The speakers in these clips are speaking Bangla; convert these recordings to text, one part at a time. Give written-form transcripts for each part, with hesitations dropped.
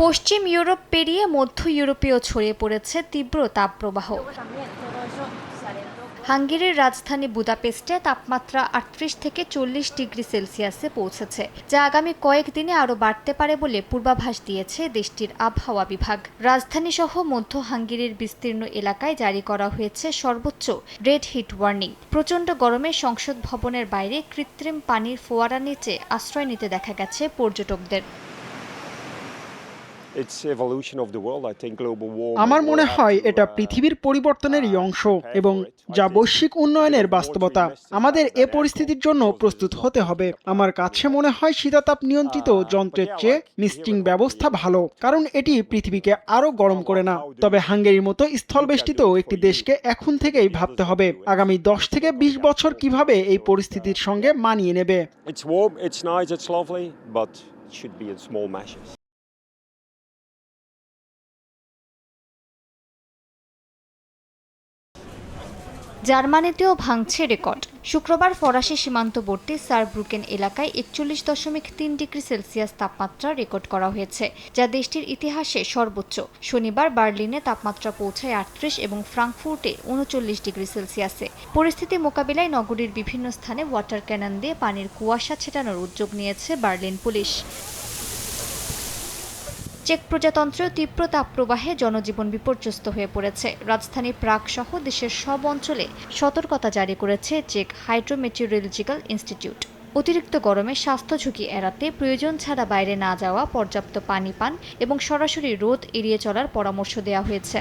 পশ্চিম ইউরোপ পেরিয়ে মধ্য ইউরোপেও ছড়িয়ে পড়েছে তীব্র তাপপ্রবাহ। হাঙ্গেরির রাজধানী বুদাপেস্টে তাপমাত্রা ৩৮ থেকে ৪০ ডিগ্রি সেলসিয়াসে পৌঁছেছে, যা আগামী কয়েকদিনে আরও বাড়তে পারে বলে পূর্বাভাস দিয়েছে দেশটির আবহাওয়া বিভাগ। রাজধানীসহ মধ্য হাঙ্গেরির বিস্তীর্ণ এলাকায় জারি করা হয়েছে সর্বোচ্চ রেড হিট ওয়ার্নিং। প্রচণ্ড গরমে সংসদ ভবনের বাইরে কৃত্রিম পানির ফোয়ারা নিচে আশ্রয় নিতে দেখা গেছে পর্যটকদের। আমার মনে হয় এটা পৃথিবীর পরিবর্তনেরই অংশ এবং যা বৈশ্বিক উন্নয়নের বাস্তবতা। আমাদের এ পরিস্থিতির জন্য প্রস্তুত হতে হবে। আমার কাছে মনে হয় শীতাতাপ নিয়ন্ত্রিত যন্ত্রের চেয়ে মিস্টিং ব্যবস্থা ভালো, কারণ এটি পৃথিবীকে আরো গরম করে না। তবে হাঙ্গেরির মতো স্থলবেষ্টিত একটি দেশকে এখন থেকেই ভাবতে হবে আগামী 10 থেকে 20 বছর কিভাবে এই পরিস্থিতির সঙ্গে মানিয়ে নেবে। জার্মানিতেও ভাঙছে রেকর্ড। শুক্রবার ফরাসি সীমান্তবর্তী সারব্রুকেন এলাকায় ৪১.৩ ডিগ্রি সেলসিয়াস তাপমাত্রা রেকর্ড করা হয়েছে, যা দেশটির ইতিহাসে সর্বোচ্চ। শনিবার বার্লিনে তাপমাত্রা পৌঁছায় ৩৮ এবং ফ্রাঙ্কফুর্টে ৩৯ ডিগ্রি সেলসিয়াসে। পরিস্থিতি মোকাবিলায় নগরীর বিভিন্ন স্থানে ওয়াটার ক্যানন দিয়ে পানির কুয়াশা ছেটানোর উদ্যোগ নিয়েছে বার্লিন পুলিশ। চেক প্রজাতন্ত্রেও তীব্র তাপপ্রবাহে জনজীবন বিপর্যস্ত হয়ে পড়েছে। রাজধানী প্রাগ সহ দেশের সব অঞ্চলে সতর্কতা জারি করেছে চেক হাইড্রোমেটিওরোলজিক্যাল ইনস্টিটিউট। অতিরিক্ত গরমে স্বাস্থ্য ঝুঁকি এড়াতে প্রয়োজন ছাড়া বাইরে না যাওয়া, পর্যাপ্ত পানি পান এবং সরাসরি রোদ এড়িয়ে চলার পরামর্শ দেওয়া হয়েছে।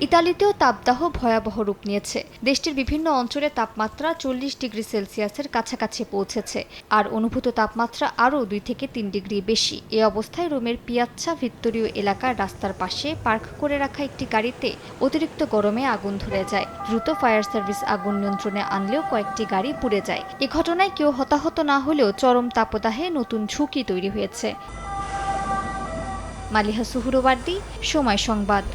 ইতালিতেও তাপদাহ ভয়াবহ রূপ নিয়েছে। দেশটির বিভিন্ন অঞ্চলে তাপমাত্রা ৪০ ডিগ্রি সেলসিয়াসের কাছাকাছি পৌঁছেছে, আর অনুভূত তাপমাত্রা আরও ২ থেকে ৩ ডিগ্রি বেশি। এ অবস্থায় রোমের পিয়াচ্চা ভিত্তরীয় এলাকার রাস্তার পাশে পার্ক করে রাখা একটি গাড়িতে অতিরিক্ত গরমে আগুন ধরে যায়। দ্রুত ফায়ার সার্ভিস আগুন নিয়ন্ত্রণে আনলেও কয়েকটি গাড়ি পুড়ে যায়। এ ঘটনায় কেউ হতাহত না হলেও চরম তাপদাহে নতুন ঝুঁকি তৈরি হয়েছে। মালিহা সুহরওয়ার্দী, সময় সংবাদ।